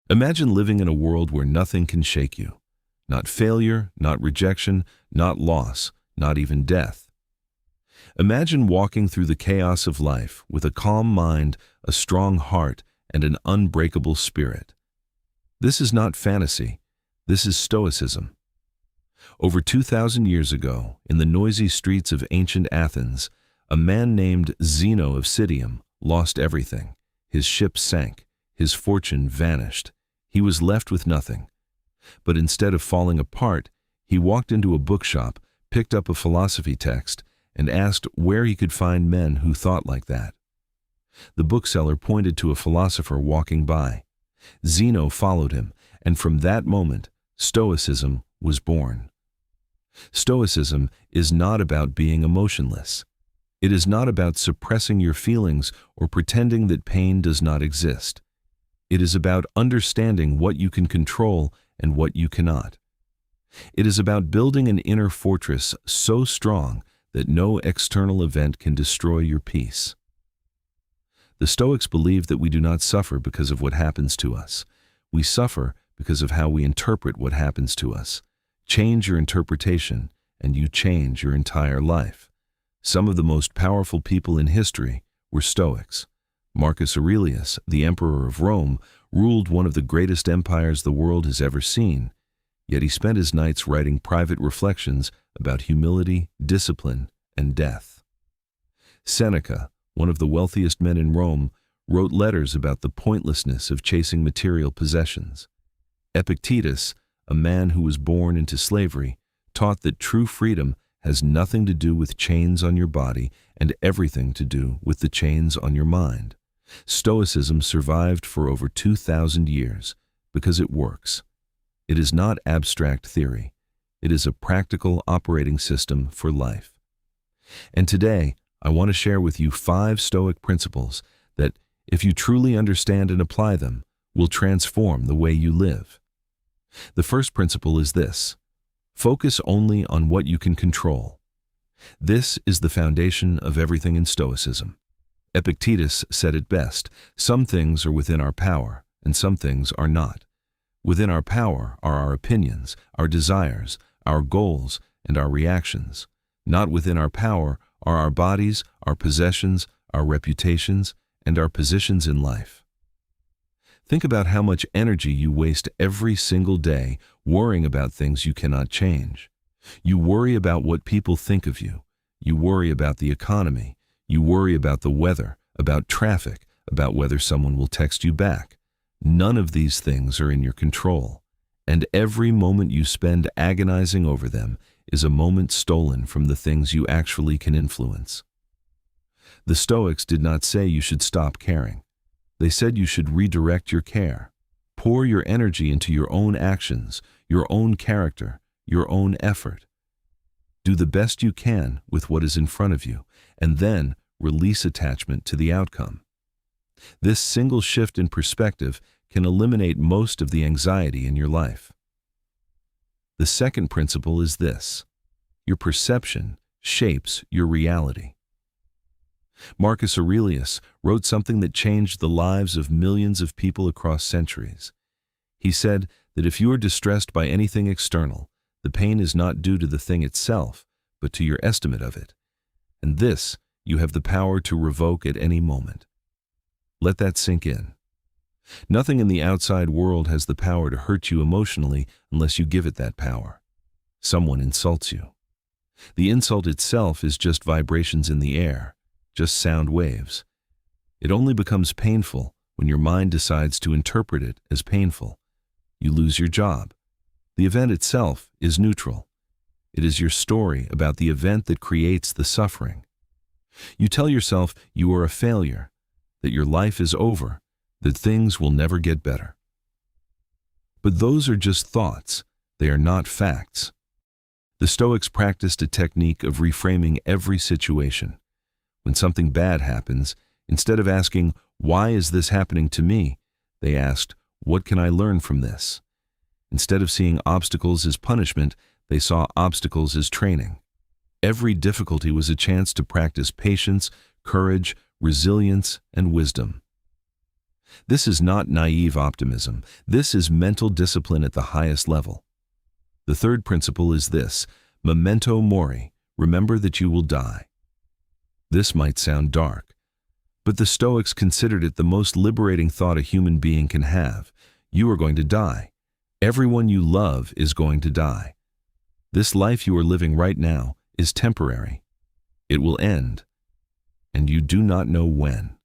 Imagine living in a world where nothing can shake you. Not failure, not rejection, not loss, not even death. Imagine walking through the chaos of life with a calm mind, a strong heart, and an unbreakable spirit. This is not fantasy. This is Stoicism. Over 2,000 years ago, in the noisy streets of ancient Athens, a man named Zeno of Citium lost everything. His ship sank. His fortune vanished. He was left with nothing. But instead of falling apart, he walked into a bookshop, picked up a philosophy text, and asked where he could find men who thought like that. The bookseller pointed to a philosopher walking by. Zeno followed him, and from that moment, Stoicism was born. Stoicism is not about being emotionless. It is not about suppressing your feelings or pretending that pain does not exist. It is about understanding what you can control and what you cannot. It is about building an inner fortress so strong that no external event can destroy your peace. The Stoics believe that we do not suffer because of what happens to us. We suffer because of how we interpret what happens to us. Change your interpretation, and you change your entire life. Some of the most powerful people in history were Stoics. Marcus Aurelius, the emperor of Rome, ruled one of the greatest empires the world has ever seen. Yet he spent his nights writing private reflections about humility, discipline, and death. Seneca, one of the wealthiest men in Rome, wrote letters about the pointlessness of chasing material possessions. Epictetus, a man who was born into slavery, taught that true freedom has nothing to do with chains on your body and everything to do with the chains on your mind. Stoicism survived for over 2,000 years because it works. It is not abstract theory. It is a practical operating system for life. And today, I want to share with you 5 Stoic principles that, if you truly understand and apply them, will transform the way you live. The first principle is this: focus only on what you can control. This is the foundation of everything in Stoicism. Epictetus said it best: some things are within our power, and some things are not. Within our power are our opinions, our desires, our goals, and our reactions. Not within our power are our bodies, our possessions, our reputations, and our positions in life. Think about how much energy you waste every single day worrying about things you cannot change. You worry about what people think of you. You worry about the economy. You worry about the weather, about traffic, about whether someone will text you back. None of these things are in your control, and every moment you spend agonizing over them is a moment stolen from the things you actually can influence. The Stoics did not say you should stop caring. They said you should redirect your care. Pour your energy into your own actions, your own character, your own effort. Do the best you can with what is in front of you, and then release attachment to the outcome. This single shift in perspective can eliminate most of the anxiety in your life. The second principle is this: your perception shapes your reality. Marcus Aurelius wrote something that changed the lives of millions of people across centuries. He said that if you are distressed by anything external, the pain is not due to the thing itself, but to your estimate of it. And this you have the power to revoke at any moment. Let that sink in. Nothing in the outside world has the power to hurt you emotionally unless you give it that power. Someone insults you. The insult itself is just vibrations in the air, just sound waves. It only becomes painful when your mind decides to interpret it as painful. You lose your job. The event itself is neutral. It is your story about the event that creates the suffering. You tell yourself you are a failure, that your life is over, that things will never get better. But those are just thoughts. They are not facts. The Stoics practiced a technique of reframing every situation. When something bad happens, instead of asking, "Why is this happening to me?" they asked, "What can I learn from this?" Instead of seeing obstacles as punishment, they saw obstacles as training. Every difficulty was a chance to practice patience, courage, resilience, and wisdom. This is not naive optimism. This is mental discipline at the highest level. The third principle is this: Memento Mori, remember that you will die. This might sound dark, but the Stoics considered it the most liberating thought a human being can have. You are going to die. Everyone you love is going to die. This life you are living right now is temporary. It will end, and you do not know when.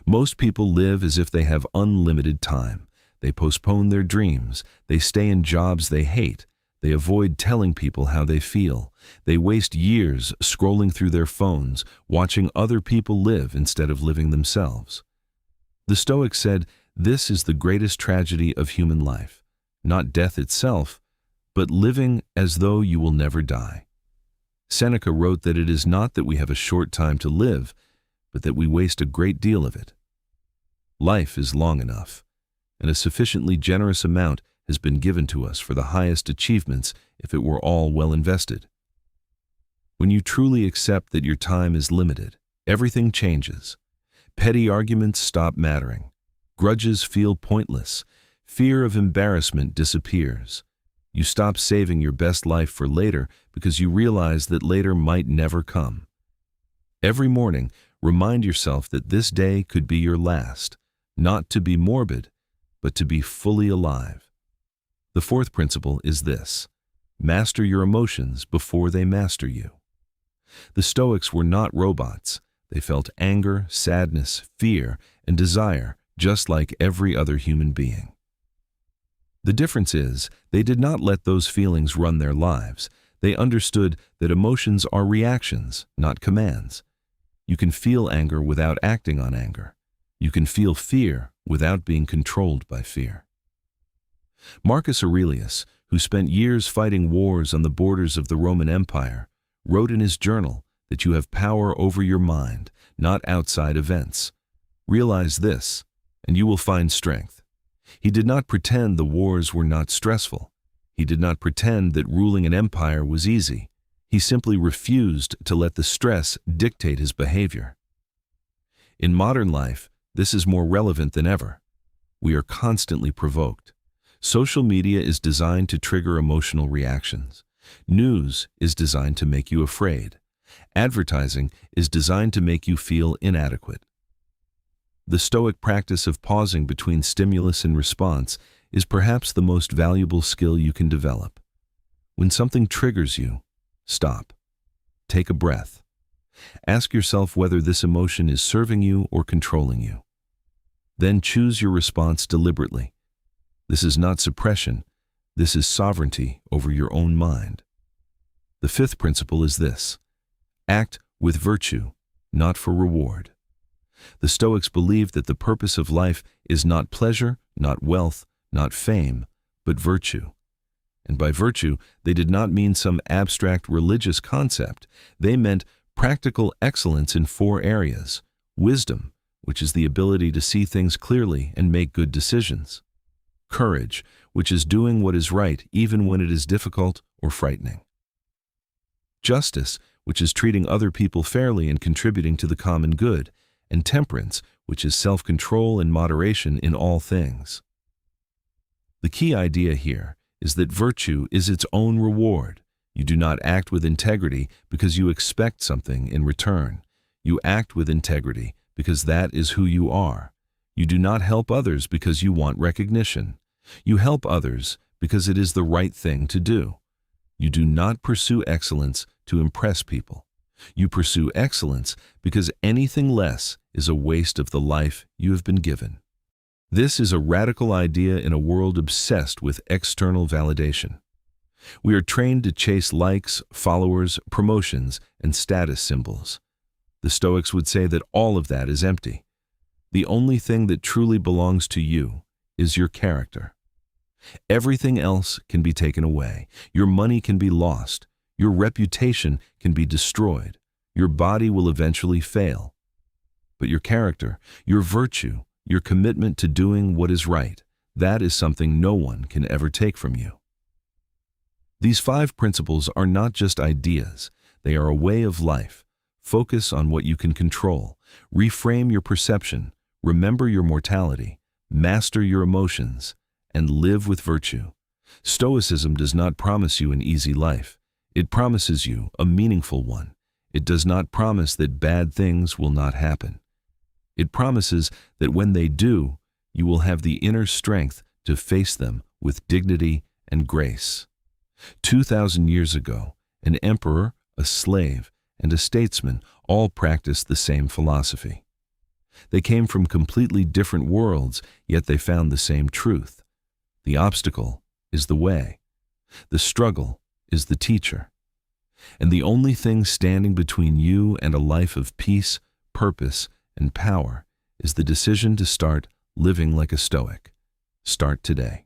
Most people live as if they have unlimited time. They postpone their dreams. They stay in jobs they hate. They avoid telling people how they feel. They waste years scrolling through their phones, watching other people live instead of living themselves. The Stoics said, this is the greatest tragedy of human life, not death itself, but living as though you will never die. Seneca wrote that it is not that we have a short time to live, but that we waste a great deal of it. Life is long enough, and a sufficiently generous amount has been given to us for the highest achievements if it were all well invested. When you truly accept that your time is limited, everything changes. Petty arguments stop mattering. Grudges feel pointless. Fear of embarrassment disappears. You stop saving your best life for later because you realize that later might never come. Every morning, remind yourself that this day could be your last, not to be morbid, but to be fully alive. The fourth principle is this: master your emotions before they master you. The Stoics were not robots. They felt anger, sadness, fear, and desire just like every other human being. The difference is, they did not let those feelings run their lives. They understood that emotions are reactions, not commands. You can feel anger without acting on anger. You can feel fear without being controlled by fear. Marcus Aurelius, who spent years fighting wars on the borders of the Roman Empire, wrote in his journal that you have power over your mind, not outside events. Realize this, and you will find strength. He did not pretend the wars were not stressful. He did not pretend that ruling an empire was easy. He simply refused to let the stress dictate his behavior. In modern life, this is more relevant than ever. We are constantly provoked. Social media is designed to trigger emotional reactions. News is designed to make you afraid. Advertising is designed to make you feel inadequate. The Stoic practice of pausing between stimulus and response is perhaps the most valuable skill you can develop. When something triggers you, stop. Take a breath. Ask yourself whether this emotion is serving you or controlling you. Then choose your response deliberately. This is not suppression. This is sovereignty over your own mind. The fifth principle is this: act with virtue, not for reward. The Stoics believed that the purpose of life is not pleasure, not wealth, not fame, but virtue. And by virtue, they did not mean some abstract religious concept. They meant practical excellence in 4 areas: wisdom, which is the ability to see things clearly and make good decisions; courage, which is doing what is right even when it is difficult or frightening; justice, which is treating other people fairly and contributing to the common good; and temperance, which is self-control and moderation in all things. The key idea here is that virtue is its own reward. You do not act with integrity because you expect something in return. You act with integrity because that is who you are. You do not help others because you want recognition. You help others because it is the right thing to do. You do not pursue excellence to impress people. You pursue excellence because anything less is a waste of the life you have been given. This is a radical idea in a world obsessed with external validation. We are trained to chase likes, followers, promotions, and status symbols. The Stoics would say that all of that is empty. The only thing that truly belongs to you is your character. Everything else can be taken away. Your money can be lost. Your reputation can be destroyed. Your body will eventually fail. But your character, your virtue, your commitment to doing what is right, that is something no one can ever take from you. These 5 principles are not just ideas. They are a way of life. Focus on what you can control. Reframe your perception. Remember your mortality, master your emotions, and live with virtue. Stoicism does not promise you an easy life. It promises you a meaningful one. It does not promise that bad things will not happen. It promises that when they do, you will have the inner strength to face them with dignity and grace. 2,000 years ago, an emperor, a slave, and a statesman all practiced the same philosophy. They came from completely different worlds, yet they found the same truth. The obstacle is the way. The struggle is the teacher. And the only thing standing between you and a life of peace, purpose, and power is the decision to start living like a Stoic. Start today.